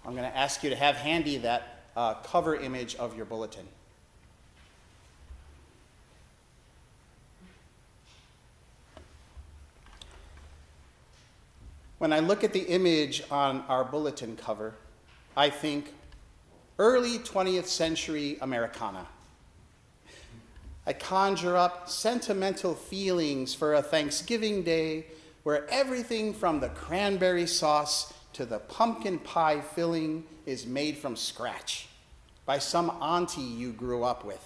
I'm going to ask you to have handy that cover image of your bulletin. When I look at the image on our bulletin cover, I think early 20th century Americana. I conjure up sentimental feelings for a Thanksgiving Day where everything from the cranberry sauce to the pumpkin pie filling is made from scratch by some auntie you grew up with.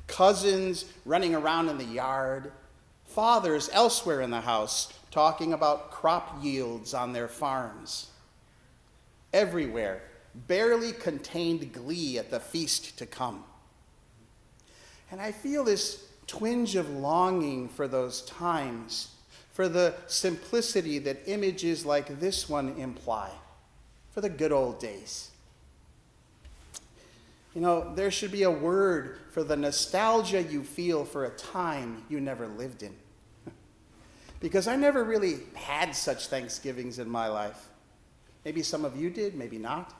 Cousins running around in the yard, fathers elsewhere in the house talking about crop yields on their farms. Everywhere, barely contained glee at the feast to come. And I feel this twinge of longing for those times, for the simplicity that images like this one imply, for the good old days. You know, there should be a word for the nostalgia you feel for a time you never lived in. Because I never really had such Thanksgivings in my life. Maybe some of you did, maybe not.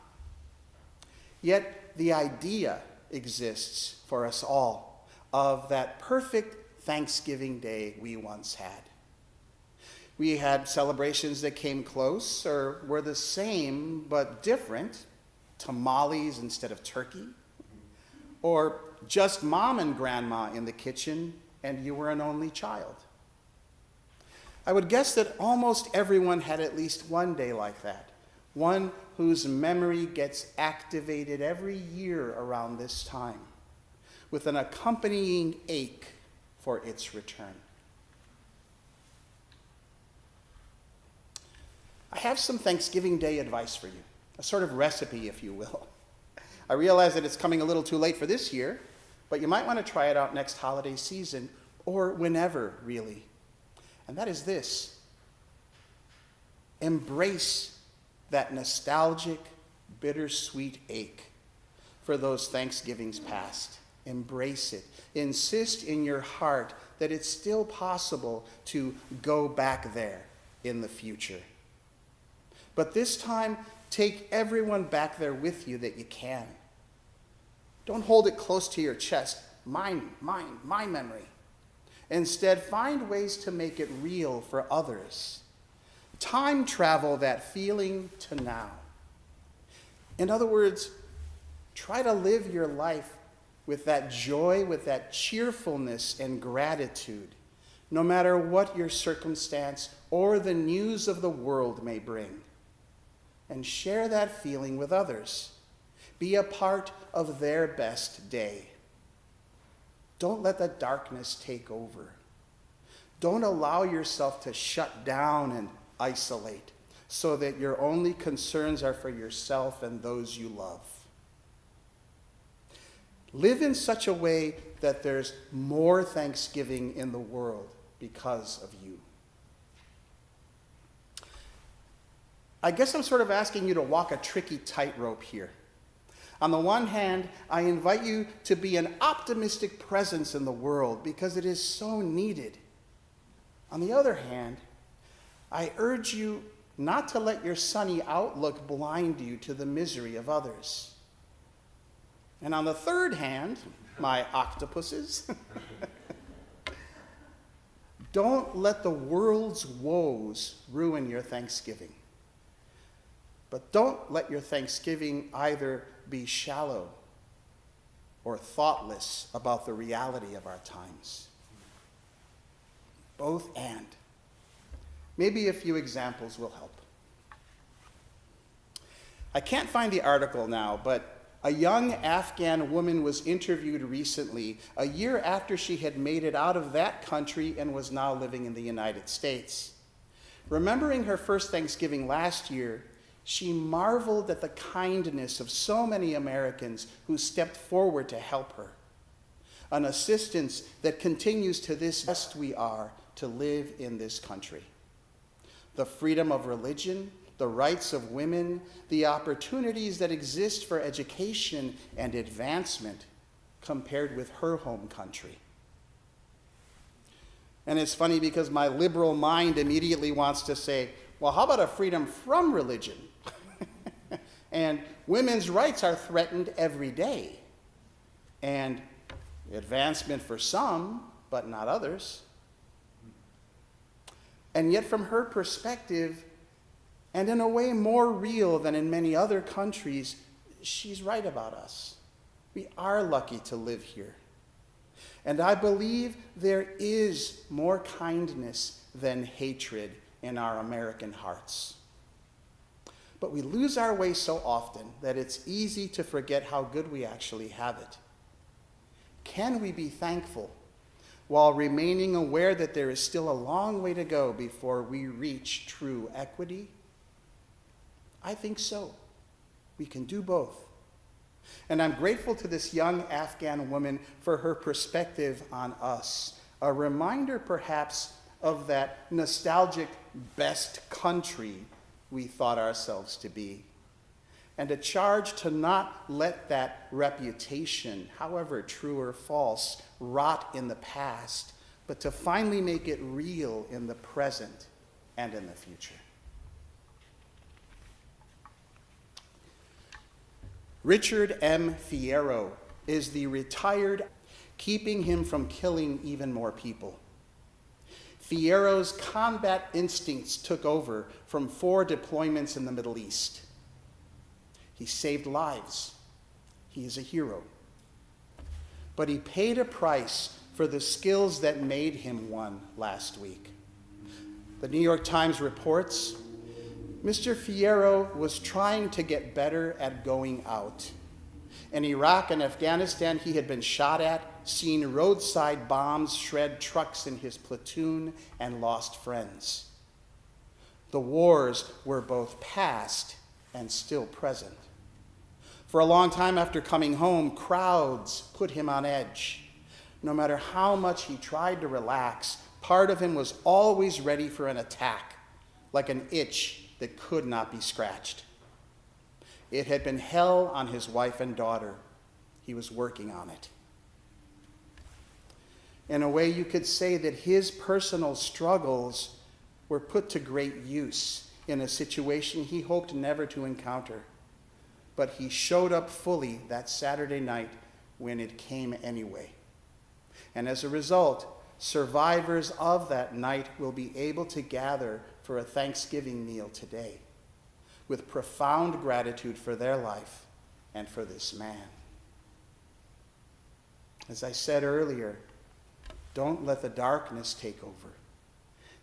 Yet the idea exists for us all of that perfect Thanksgiving Day we once had. We had celebrations that came close or were the same but different, tamales instead of turkey, or just mom and grandma in the kitchen and you were an only child. I would guess that almost everyone had at least one day like that, one whose memory gets activated every year around this time, with an accompanying ache for its return. I have some Thanksgiving Day advice for you, a sort of recipe, if you will. I realize that it's coming a little too late for this year, but you might want to try it out next holiday season, or whenever, really. And that is this: embrace that nostalgic, bittersweet ache for those Thanksgivings past. Embrace it. Insist in your heart that it's still possible to go back there in the future. But this time, take everyone back there with you that you can. Don't hold it close to your chest. My memory. Instead, find ways to make it real for others. Time travel that feeling to now. In other words, try to live your life with that joy, with that cheerfulness and gratitude, no matter what your circumstance or the news of the world may bring. And share that feeling with others. Be a part of their best day. Don't let the darkness take over. Don't allow yourself to shut down and isolate so that your only concerns are for yourself and those you love. Live in such a way that there's more Thanksgiving in the world because of you. I guess I'm sort of asking you to walk a tricky tightrope here. On the one hand, I invite you to be an optimistic presence in the world because it is so needed. On the other hand, I urge you not to let your sunny outlook blind you to the misery of others. And on the third hand, my octopuses, don't let the world's woes ruin your Thanksgiving. But don't let your Thanksgiving either be shallow or thoughtless about the reality of our times. Both and. Maybe a few examples will help. I can't find the article now, but a young Afghan woman was interviewed recently, a year after she had made it out of that country and was now living in the United States. Remembering her first Thanksgiving last year, she marveled at the kindness of so many Americans who stepped forward to help her. An assistance that continues to this best we are to live in this country. The freedom of religion, the rights of women, the opportunities that exist for education and advancement compared with her home country. And it's funny because my liberal mind immediately wants to say, well, how about a freedom from religion? and women's rights are threatened every day. And advancement for some, but not others. And yet from her perspective, and in a way more real than in many other countries, she's right about us. We are lucky to live here. And I believe there is more kindness than hatred in our American hearts. But we lose our way so often that it's easy to forget how good we actually have it. Can we be thankful while remaining aware that there is still a long way to go before we reach true equity? I think so. We can do both. And I'm grateful to this young Afghan woman for her perspective on us, a reminder perhaps of that nostalgic best country we thought ourselves to be, and a charge to not let that reputation, however true or false, rot in the past, but to finally make it real in the present and in the future. Richard M. Fierro is the retired, keeping him from killing even more people. Fierro's combat instincts took over from 4 deployments in the Middle East. He saved lives. He is a hero. But he paid a price for the skills that made him one last week. The New York Times reports, Mr. Fierro was trying to get better at going out. In Iraq and Afghanistan, he had been shot at, seen roadside bombs shred trucks in his platoon, and lost friends. The wars were both past and still present. For a long time after coming home, crowds put him on edge. No matter how much he tried to relax, part of him was always ready for an attack, like an itch that could not be scratched. It had been hell on his wife and daughter. He was working on it. In a way, you could say that his personal struggles were put to great use in a situation he hoped never to encounter. But he showed up fully that Saturday night when it came anyway. And as a result, survivors of that night will be able to gather for a Thanksgiving meal today with profound gratitude for their life and for this man. As I said earlier, don't let the darkness take over.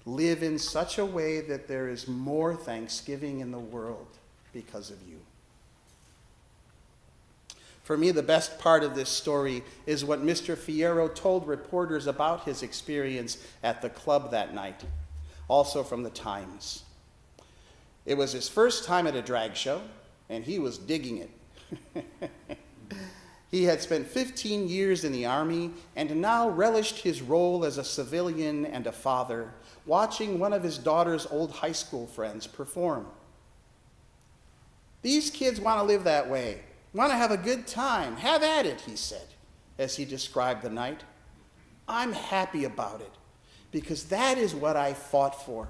Live in such a way that there is more thanksgiving in the world because of you. For me, the best part of this story is what Mr. Fierro told reporters about his experience at the club that night, also from the Times. It was his first time at a drag show, and he was digging it. He had spent 15 years in the Army and now relished his role as a civilian and a father, watching one of his daughter's old high school friends perform. These kids want to live that way, want to have a good time. Have at it, he said, as he described the night. I'm happy about it, because that is what I fought for,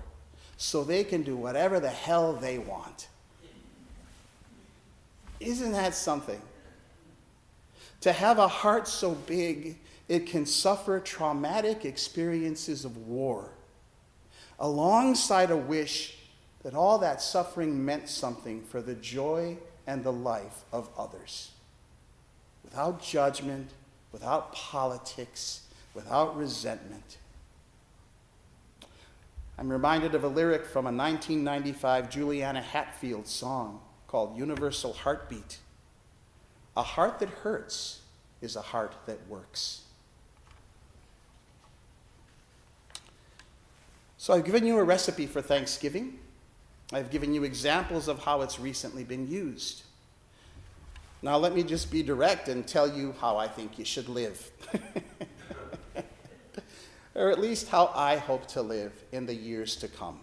so they can do whatever the hell they want. Isn't that something? To have a heart so big, it can suffer traumatic experiences of war, alongside a wish that all that suffering meant something for the joy and the life of others. Without judgment, without politics, without resentment. I'm reminded of a lyric from a 1995 Juliana Hatfield song called Universal Heartbeat. A heart that hurts is a heart that works. So I've given you a recipe for Thanksgiving. I've given you examples of how it's recently been used. Now let me just be direct and tell you how I think you should live. Or at least how I hope to live in the years to come.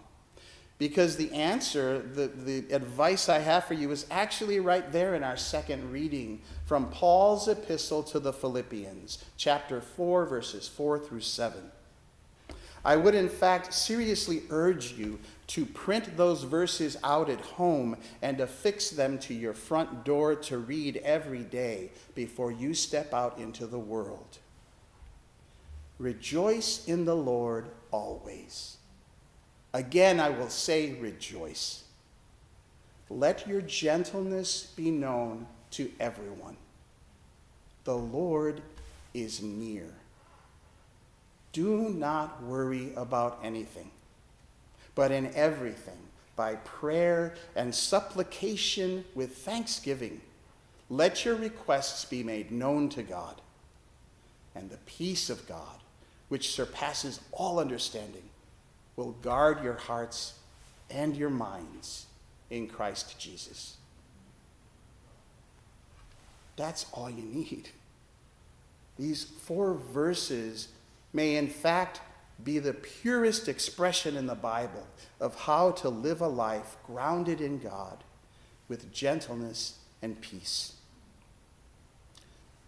Because the answer, the advice I have for you is actually right there in our second reading from Paul's epistle to the Philippians, chapter 4, verses 4 through 7. I would in fact seriously urge you to print those verses out at home and affix them to your front door to read every day before you step out into the world. Rejoice in the Lord always. Again, I will say rejoice. Let your gentleness be known to everyone. The Lord is near. Do not worry about anything, but in everything, by prayer and supplication with thanksgiving, let your requests be made known to God. And the peace of God, which surpasses all understanding, will guard your hearts and your minds in Christ Jesus. That's all you need. These 4 verses may in fact be the purest expression in the Bible of how to live a life grounded in God with gentleness and peace.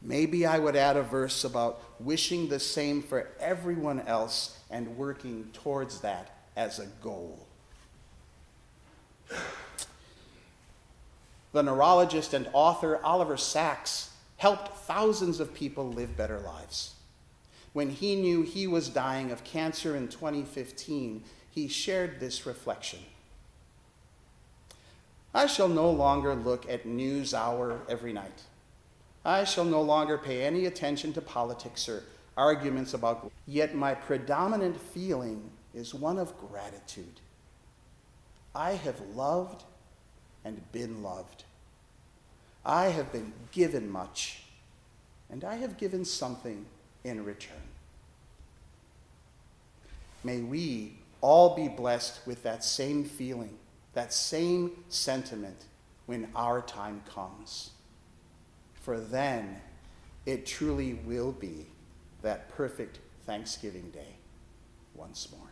Maybe I would add a verse about wishing the same for everyone else and working towards that as a goal. The neurologist and author Oliver Sacks helped thousands of people live better lives. When he knew he was dying of cancer in 2015, he shared this reflection. I shall no longer look at NewsHour every night. I shall no longer pay any attention to politics or arguments about, yet my predominant feeling is one of gratitude. I have loved and been loved. I have been given much, and I have given something in return. May we all be blessed with that same feeling, that same sentiment when our time comes. For then it truly will be that perfect Thanksgiving Day once more.